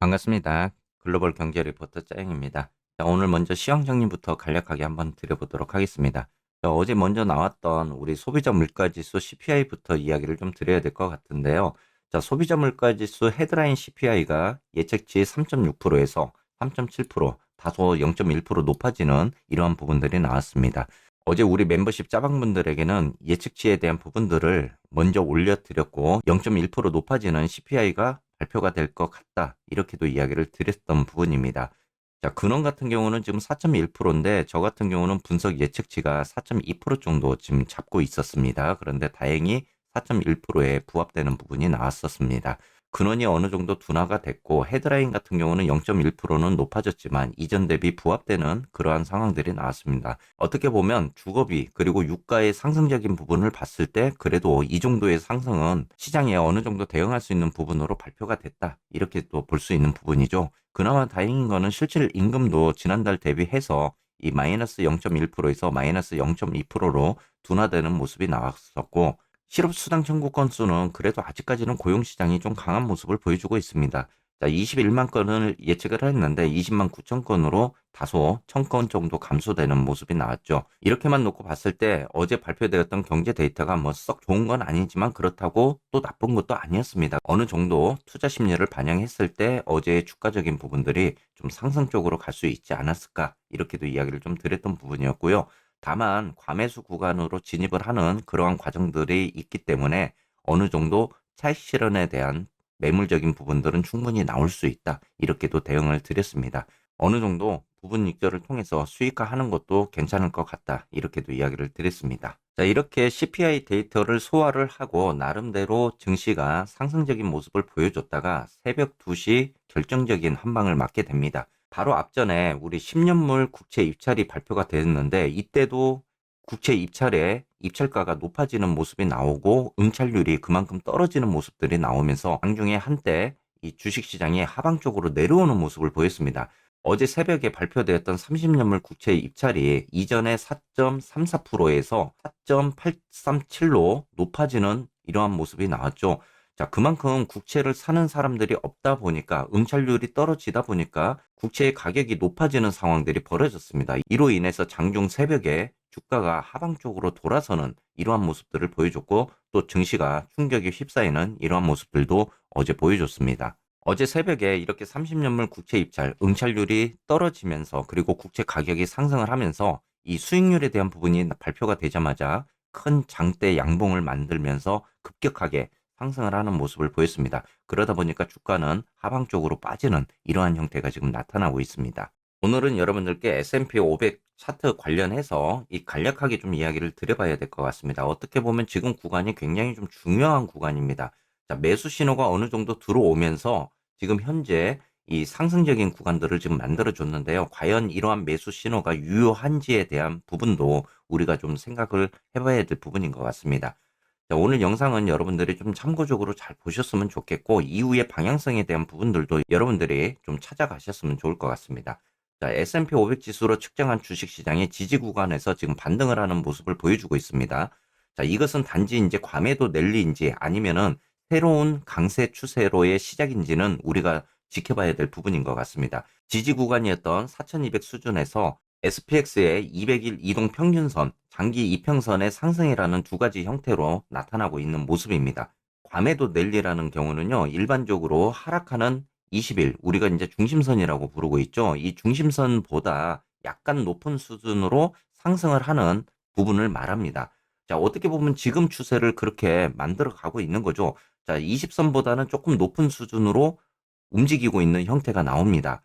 반갑습니다. 글로벌 경제 리포터 짜영입니다. 자, 오늘 먼저 시황 정리부터 간략하게 한번 드려보도록 하겠습니다. 자, 어제 먼저 나왔던 우리 소비자 물가지수 CPI부터 이야기를 좀 드려야 될 것 같은데요. 자, 소비자 물가지수 헤드라인 CPI가 예측치 3.6%에서 3.7%, 다소 0.1% 높아지는 이러한 부분들이 나왔습니다. 어제 우리 멤버십 짜방분들에게는 예측치에 대한 부분들을 먼저 올려드렸고 0.1% 높아지는 CPI가 발표가 될 것 같다. 이렇게도 이야기를 드렸던 부분입니다. 자, 근원 같은 경우는 지금 4.1%인데 저 같은 경우는 분석 예측치가 4.2% 정도 지금 잡고 있었습니다. 그런데 다행히 4.1%에 부합되는 부분이 나왔었습니다. 근원이 어느 정도 둔화가 됐고 헤드라인 같은 경우는 0.1%는 높아졌지만 이전 대비 부합되는 그러한 상황들이 나왔습니다. 어떻게 보면 주거비 그리고 유가의 상승적인 부분을 봤을 때 그래도 이 정도의 상승은 시장에 어느 정도 대응할 수 있는 부분으로 발표가 됐다. 이렇게 또 볼 수 있는 부분이죠. 그나마 다행인 거는 실질 임금도 지난달 대비해서 이 마이너스 0.1%에서 마이너스 0.2%로 둔화되는 모습이 나왔었고 실업수당 청구 건수는 그래도 아직까지는 고용시장이 좀 강한 모습을 보여주고 있습니다. 자, 21만 건을 예측을 했는데 20만 9천 건으로 다소 1,000건 정도 감소되는 모습이 나왔죠. 이렇게만 놓고 봤을 때 어제 발표되었던 경제 데이터가 뭐 썩 좋은 건 아니지만 그렇다고 또 나쁜 것도 아니었습니다. 어느 정도 투자 심리를 반영했을 때 어제의 주가적인 부분들이 좀 상승 쪽으로 갈 수 있지 않았을까 이렇게도 이야기를 좀 드렸던 부분이었고요. 다만 과매수 구간으로 진입을 하는 그러한 과정들이 있기 때문에 어느 정도 차익 실현에 대한 매물적인 부분들은 충분히 나올 수 있다. 이렇게도 대응을 드렸습니다. 어느 정도 부분 익절을 통해서 수익화하는 것도 괜찮을 것 같다. 이렇게도 이야기를 드렸습니다. 자, 이렇게 CPI 데이터를 소화를 하고 나름대로 증시가 상승적인 모습을 보여줬다가 새벽 2시 결정적인 한 방을 맞게 됩니다. 바로 앞전에 우리 10년물 국채 입찰이 발표가 됐는데 이때도 국채 입찰에 입찰가가 높아지는 모습이 나오고 응찰률이 그만큼 떨어지는 모습들이 나오면서 장중에 한때 이 주식시장이 하방 쪽으로 내려오는 모습을 보였습니다. 어제 새벽에 발표되었던 30년물 국채 입찰이 이전에 4.34%에서 4.837로 높아지는 이러한 모습이 나왔죠. 자, 그만큼 국채를 사는 사람들이 없다 보니까 응찰률이 떨어지다 보니까 국채의 가격이 높아지는 상황들이 벌어졌습니다. 이로 인해서 장중 새벽에 주가가 하방 쪽으로 돌아서는 이러한 모습들을 보여줬고 또 증시가 충격에 휩싸이는 이러한 모습들도 어제 보여줬습니다. 어제 새벽에 이렇게 30년물 국채 입찰 응찰률이 떨어지면서 그리고 국채 가격이 상승을 하면서 이 수익률에 대한 부분이 발표가 되자마자 큰 장대 양봉을 만들면서 급격하게 상승을 하는 모습을 보였습니다. 그러다 보니까 주가는 하방 쪽으로 빠지는 이러한 형태가 지금 나타나고 있습니다. 오늘은 여러분들께 S&P 500 차트 관련해서 이 간략하게 좀 이야기를 드려봐야 될 것 같습니다. 어떻게 보면 지금 구간이 굉장히 좀 중요한 구간입니다. 자, 매수 신호가 어느 정도 들어오면서 지금 현재 이 상승적인 구간들을 지금 만들어 줬는데요. 과연 이러한 매수 신호가 유효한지에 대한 부분도 우리가 좀 생각을 해봐야 될 부분인 것 같습니다. 자, 오늘 영상은 여러분들이 좀 참고적으로 잘 보셨으면 좋겠고 이후의 방향성에 대한 부분들도 여러분들이 좀 찾아가셨으면 좋을 것 같습니다. 자, S&P 500 지수로 측정한 주식시장이 지지 구간에서 지금 반등을 하는 모습을 보여주고 있습니다. 자, 이것은 단지 이제 과매도 랠리인지 아니면은 새로운 강세 추세로의 시작인지는 우리가 지켜봐야 될 부분인 것 같습니다. 지지 구간이었던 4,200 수준에서 SPX의 200일 이동 평균선, 장기 이평선의 상승이라는 두 가지 형태로 나타나고 있는 모습입니다. 과매도 랠리라는 경우는요, 일반적으로 하락하는 20일, 우리가 이제 중심선이라고 부르고 있죠. 이 중심선보다 약간 높은 수준으로 상승을 하는 부분을 말합니다. 자, 어떻게 보면 지금 추세를 그렇게 만들어 가고 있는 거죠. 자, 20선보다는 조금 높은 수준으로 움직이고 있는 형태가 나옵니다.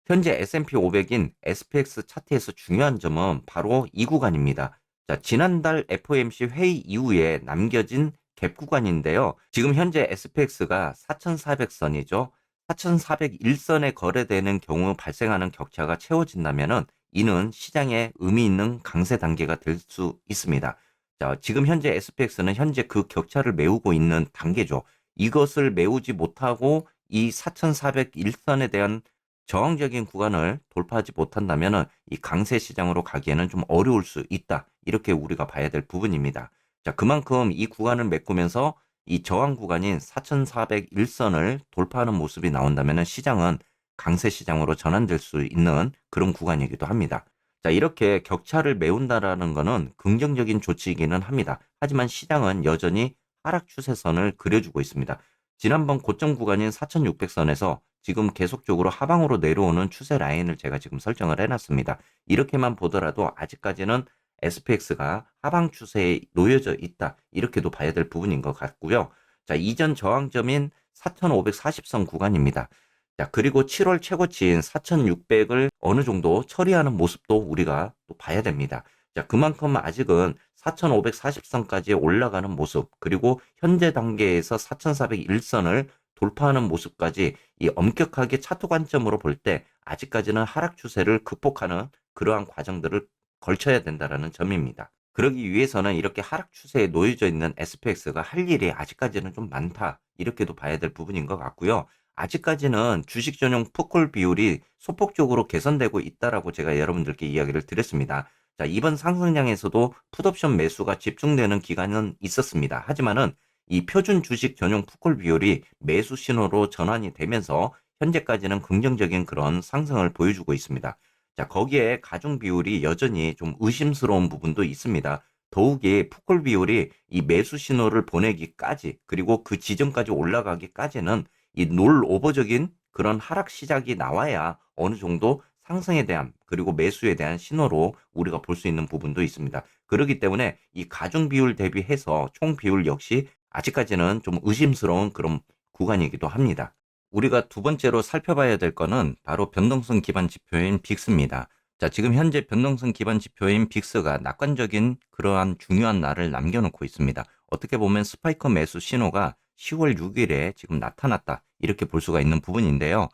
현재 S&P 500인 SPX 차트에서 중요한 점은 바로 이 구간입니다. 자, 지난달 FOMC 회의 이후에 남겨진 갭 구간인데요. 지금 현재 SPX가 4,400선이죠. 4,401선에 거래되는 경우 발생하는 격차가 채워진다면은 이는 시장에 의미 있는 강세 단계가 될 수 있습니다. 자, 지금 현재 SPX는 현재 그 격차를 메우고 있는 단계죠. 이것을 메우지 못하고 이 4,401선에 대한 저항적인 구간을 돌파하지 못한다면은 이 강세 시장으로 가기에는 좀 어려울 수 있다. 이렇게 우리가 봐야 될 부분입니다. 자, 그만큼 이 구간을 메꾸면서 이 저항 구간인 4,401선을 돌파하는 모습이 나온다면은 시장은 강세 시장으로 전환될 수 있는 그런 구간이기도 합니다. 자, 이렇게 격차를 메운다라는 것은 긍정적인 조치이기는 합니다. 하지만 시장은 여전히 하락 추세선을 그려주고 있습니다. 지난번 고점 구간인 4,600선에서 지금 계속적으로 하방으로 내려오는 추세 라인을 제가 지금 설정을 해놨습니다. 이렇게만 보더라도 아직까지는 SPX가 하방 추세에 놓여져 있다. 이렇게도 봐야 될 부분인 것 같고요. 자, 이전 저항점인 4,540선 구간입니다. 자, 그리고 7월 최고치인 4,600을 어느 정도 처리하는 모습도 우리가 또 봐야 됩니다. 자, 그만큼 아직은 4,540선까지 올라가는 모습, 그리고 현재 단계에서 4,401선을 돌파하는 모습까지 이 엄격하게 차트 관점으로 볼 때 아직까지는 하락 추세를 극복하는 그러한 과정들을 걸쳐야 된다는 점입니다. 그러기 위해서는 이렇게 하락 추세에 놓여져 있는 SPX가 할 일이 아직까지는 좀 많다. 이렇게도 봐야 될 부분인 것 같고요. 아직까지는 주식 전용 풋콜 비율이 소폭적으로 개선되고 있다라고 제가 여러분들께 이야기를 드렸습니다. 자, 이번 상승장에서도 풋옵션 매수가 집중되는 기간은 있었습니다. 하지만은 이 표준 주식 전용 풋콜 비율이 매수 신호로 전환이 되면서 현재까지는 긍정적인 그런 상승을 보여주고 있습니다. 자, 거기에 가중 비율이 여전히 좀 의심스러운 부분도 있습니다. 더욱이 풋콜 비율이 이 매수 신호를 보내기까지 그리고 그 지점까지 올라가기까지는 이 롤오버적인 그런 하락 시작이 나와야 어느 정도 상승에 대한 그리고 매수에 대한 신호로 우리가 볼 수 있는 부분도 있습니다. 그렇기 때문에 이 가중 비율 대비해서 총 비율 역시 아직까지는 좀 의심스러운 그런 구간이기도 합니다. 우리가 두 번째로 살펴봐야 될 거는 바로 변동성 기반 지표인 빅스입니다. 자, 지금 현재 변동성 기반 지표인 빅스가 낙관적인 그러한 중요한 날을 남겨놓고 있습니다. 어떻게 보면 스파이크 매수 신호가 10월 6일에 지금 나타났다. 이렇게 볼 수가 있는 부분인데요.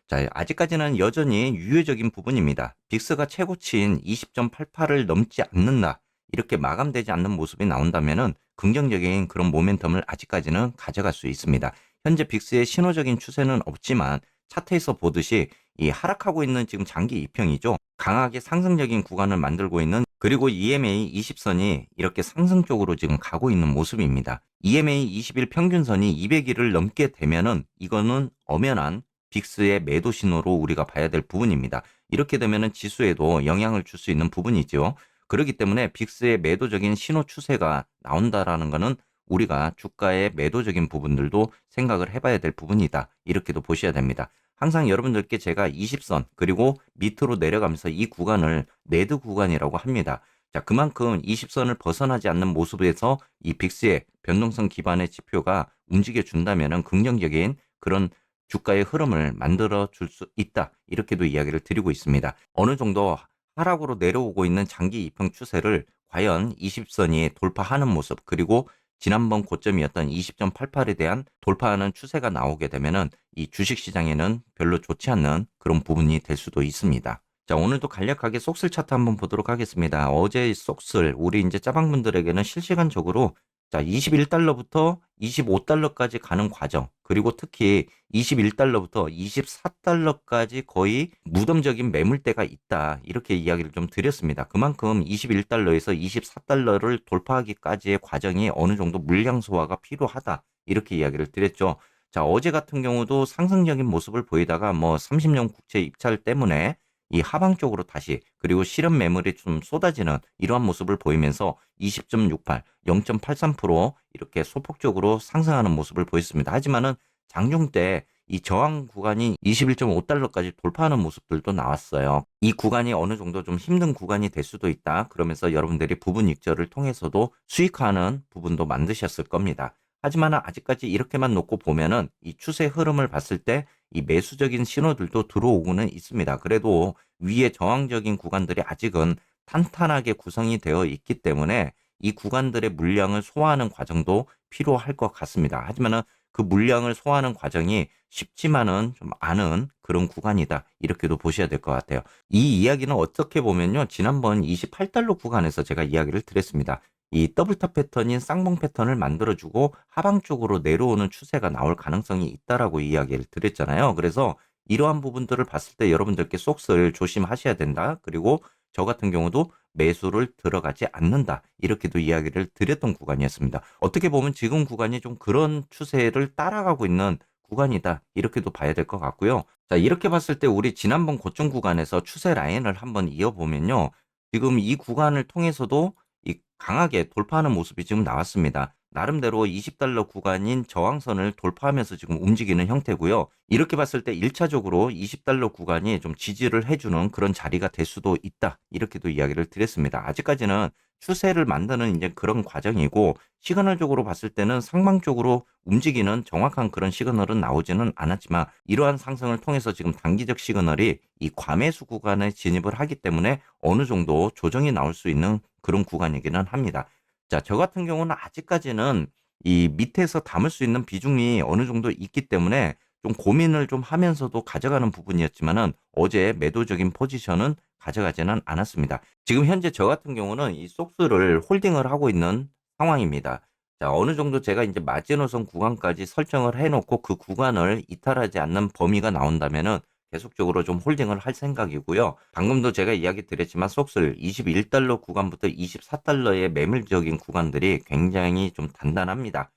자, 아직까지는 여전히 유효적인 부분입니다. 빅스가 최고치인 20.88을 넘지 않는다. 이렇게 마감되지 않는 모습이 나온다면은 긍정적인 그런 모멘텀을 아직까지는 가져갈 수 있습니다. 현재 빅스의 신호적인 추세는 없지만 차트에서 보듯이 이 하락하고 있는 지금 장기 이평이죠. 강하게 상승적인 구간을 만들고 있는 그리고 EMA 20선이 이렇게 상승 쪽으로 지금 가고 있는 모습입니다. EMA 20일 평균선이 200일을 넘게 되면은 이거는 엄연한 빅스의 매도 신호로 우리가 봐야 될 부분입니다. 이렇게 되면은 지수에도 영향을 줄 수 있는 부분이죠. 그렇기 때문에 빅스의 매도적인 신호 추세가 나온다라는 것은 우리가 주가의 매도적인 부분들도 생각을 해봐야 될 부분이다. 이렇게도 보셔야 됩니다. 항상 여러분들께 제가 20선 그리고 밑으로 내려가면서 이 구간을 네드 구간이라고 합니다. 자, 그만큼 20선을 벗어나지 않는 모습에서 이 빅스의 변동성 기반의 지표가 움직여 준다면은 긍정적인 그런 주가의 흐름을 만들어 줄 수 있다. 이렇게도 이야기를 드리고 있습니다. 어느 정도 하락으로 내려오고 있는 장기 이평 추세를 과연 20선이 돌파하는 모습 그리고 지난번 고점이었던 20.88에 대한 돌파하는 추세가 나오게 되면은 이 주식 시장에는 별로 좋지 않는 그런 부분이 될 수도 있습니다. 자, 오늘도 간략하게 쏙슬 차트 한번 보도록 하겠습니다. 어제 쏙슬 우리 이제 짜방분들에게는 실시간적으로 자, 21달러부터 25달러까지 가는 과정, 그리고 특히 21달러부터 24달러까지 거의 무덤적인 매물대가 있다. 이렇게 이야기를 좀 드렸습니다. 그만큼 21달러에서 24달러를 돌파하기까지의 과정이 어느 정도 물량 소화가 필요하다. 이렇게 이야기를 드렸죠. 자, 어제 같은 경우도 상승적인 모습을 보이다가 뭐 30년 국채 입찰 때문에 이 하방 쪽으로 다시 그리고 실현 매물이 좀 쏟아지는 이러한 모습을 보이면서 20.68, 0.83% 이렇게 소폭적으로 상승하는 모습을 보였습니다. 하지만은 장중 때 이 저항 구간이 21.5달러까지 돌파하는 모습들도 나왔어요. 이 구간이 어느 정도 좀 힘든 구간이 될 수도 있다. 그러면서 여러분들이 부분 익절을 통해서도 수익하는 부분도 만드셨을 겁니다. 하지만 아직까지 이렇게만 놓고 보면은 이 추세 흐름을 봤을 때 이 매수적인 신호들도 들어오고는 있습니다. 그래도 위에 저항적인 구간들이 아직은 탄탄하게 구성이 되어 있기 때문에 이 구간들의 물량을 소화하는 과정도 필요할 것 같습니다. 하지만은 그 물량을 소화하는 과정이 쉽지만은 좀 않은 그런 구간이다. 이렇게도 보셔야 될 것 같아요. 이 이야기는 어떻게 보면요. 지난번 28달러 구간에서 제가 이야기를 드렸습니다. 이 더블탑 패턴인 쌍봉 패턴을 만들어주고 하방 쪽으로 내려오는 추세가 나올 가능성이 있다라고 이야기를 드렸잖아요. 그래서 이러한 부분들을 봤을 때 여러분들께 속스를 조심하셔야 된다. 그리고 저 같은 경우도 매수를 들어가지 않는다. 이렇게도 이야기를 드렸던 구간이었습니다. 어떻게 보면 지금 구간이 좀 그런 추세를 따라가고 있는 구간이다. 이렇게도 봐야 될 것 같고요. 자, 이렇게 봤을 때 우리 지난번 고점 구간에서 추세 라인을 한번 이어보면요. 지금 이 구간을 통해서도 이 강하게 돌파하는 모습이 지금 나왔습니다. 나름대로 20달러 구간인 저항선을 돌파하면서 지금 움직이는 형태고요. 이렇게 봤을 때 1차적으로 20달러 구간이 좀 지지를 해주는 그런 자리가 될 수도 있다. 이렇게도 이야기를 드렸습니다. 아직까지는 추세를 만드는 이제 그런 과정이고, 시그널적으로 봤을 때는 상방적으로 움직이는 정확한 그런 시그널은 나오지는 않았지만, 이러한 상승을 통해서 지금 단기적 시그널이 이 과매수 구간에 진입을 하기 때문에 어느 정도 조정이 나올 수 있는 그런 구간이기는 합니다. 자, 저 같은 경우는 아직까지는 이 밑에서 담을 수 있는 비중이 어느 정도 있기 때문에 좀 고민을 좀 하면서도 가져가는 부분이었지만은 어제 매도적인 포지션은 가져가지는 않았습니다. 지금 현재 저 같은 경우는 이 속수를 홀딩을 하고 있는 상황입니다. 자, 어느 정도 제가 이제 마지노선 구간까지 설정을 해놓고 그 구간을 이탈하지 않는 범위가 나온다면은 계속적으로 좀 홀딩을 할 생각이고요. 방금도 제가 이야기 드렸지만 속슬 21달러 구간부터 24달러의 매물적인 구간들이 굉장히 좀 단단합니다.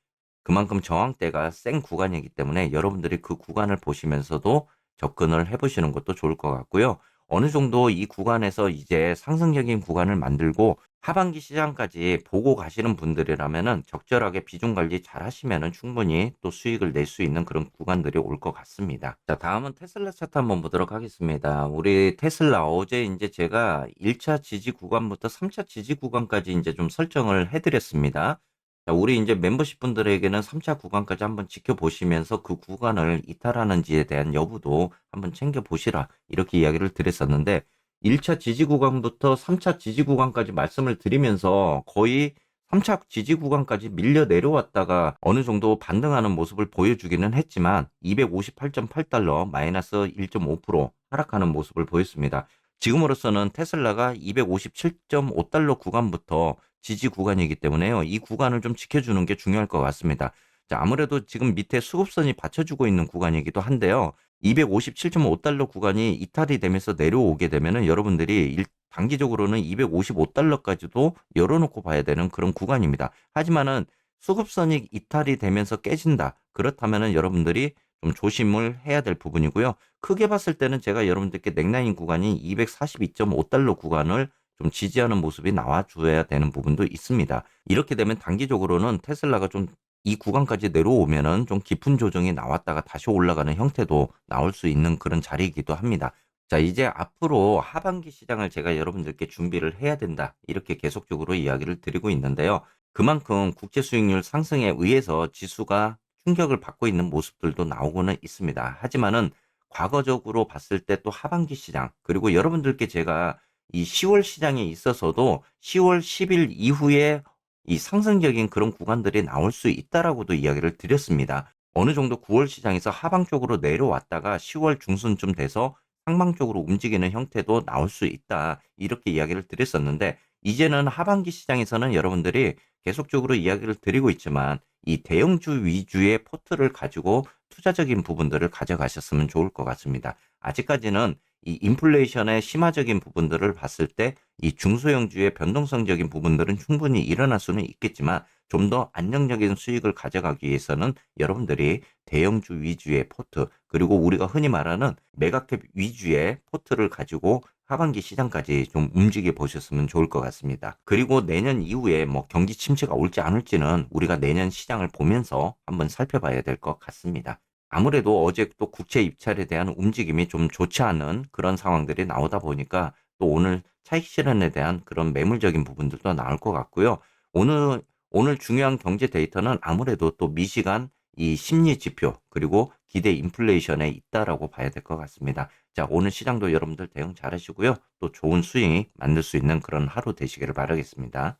그만큼 저항대가 센 구간이기 때문에 여러분들이 그 구간을 보시면서도 접근을 해보시는 것도 좋을 것 같고요. 어느 정도 이 구간에서 이제 상승적인 구간을 만들고 하반기 시장까지 보고 가시는 분들이라면은 적절하게 비중 관리 잘 하시면은 충분히 또 수익을 낼 수 있는 그런 구간들이 올 것 같습니다. 자, 다음은 테슬라 차트 한번 보도록 하겠습니다. 우리 테슬라 어제 이제 제가 1차 지지 구간부터 3차 지지 구간까지 이제 좀 설정을 해드렸습니다. 자, 우리 이제 멤버십 분들에게는 3차 구간까지 한번 지켜보시면서 그 구간을 이탈하는지에 대한 여부도 한번 챙겨보시라. 이렇게 이야기를 드렸었는데, 1차 지지 구간부터 3차 지지 구간까지 말씀을 드리면서 거의 3차 지지 구간까지 밀려 내려왔다가 어느 정도 반등하는 모습을 보여주기는 했지만 258.8달러 마이너스 1.5% 하락하는 모습을 보였습니다. 지금으로서는 테슬라가 257.5달러 구간부터 지지 구간이기 때문에요. 이 구간을 좀 지켜주는 게 중요할 것 같습니다. 자, 아무래도 지금 밑에 수급선이 받쳐주고 있는 구간이기도 한데요. 257.5달러 구간이 이탈이 되면서 내려오게 되면은 여러분들이 단기적으로는 255달러까지도 열어놓고 봐야 되는 그런 구간입니다. 하지만은 수급선이 이탈이 되면서 깨진다. 그렇다면은 여러분들이 좀 조심을 해야 될 부분이고요. 크게 봤을 때는 제가 여러분들께 넥라인 구간이 242.5달러 구간을 좀 지지하는 모습이 나와줘야 되는 부분도 있습니다. 이렇게 되면 단기적으로는 테슬라가 좀 이 구간까지 내려오면은 좀 깊은 조정이 나왔다가 다시 올라가는 형태도 나올 수 있는 그런 자리이기도 합니다. 자, 이제 앞으로 하반기 시장을 제가 여러분들께 준비를 해야 된다. 이렇게 계속적으로 이야기를 드리고 있는데요. 그만큼 국제 수익률 상승에 의해서 지수가 충격을 받고 있는 모습들도 나오고는 있습니다. 하지만은 과거적으로 봤을 때 또 하반기 시장, 그리고 여러분들께 제가 이 10월 시장에 있어서도 10월 10일 이후에 이 상승적인 그런 구간들이 나올 수 있다라고도 이야기를 드렸습니다. 어느 정도 9월 시장에서 하방 쪽으로 내려왔다가 10월 중순쯤 돼서 상방 쪽으로 움직이는 형태도 나올 수 있다. 이렇게 이야기를 드렸었는데, 이제는 하반기 시장에서는 여러분들이 계속적으로 이야기를 드리고 있지만 이 대형주 위주의 포트를 가지고 투자적인 부분들을 가져가셨으면 좋을 것 같습니다. 아직까지는 이 인플레이션의 심화적인 부분들을 봤을 때 이 중소형주의 변동성적인 부분들은 충분히 일어날 수는 있겠지만 좀 더 안정적인 수익을 가져가기 위해서는 여러분들이 대형주 위주의 포트, 그리고 우리가 흔히 말하는 메가캡 위주의 포트를 가지고 하반기 시장까지 좀 움직여 보셨으면 좋을 것 같습니다. 그리고 내년 이후에 뭐 경기 침체가 올지 안 올지는 우리가 내년 시장을 보면서 한번 살펴봐야 될 것 같습니다. 아무래도 어제 또 국채 입찰에 대한 움직임이 좀 좋지 않은 그런 상황들이 나오다 보니까 또 오늘 차익 실현에 대한 그런 매물적인 부분들도 나올 것 같고요. 오늘 중요한 경제 데이터는 아무래도 또 미시간 이 심리 지표, 그리고 기대 인플레이션에 있다라고 봐야 될 것 같습니다. 자, 오늘 시장도 여러분들 대응 잘 하시고요. 또 좋은 수익 만들 수 있는 그런 하루 되시기를 바라겠습니다.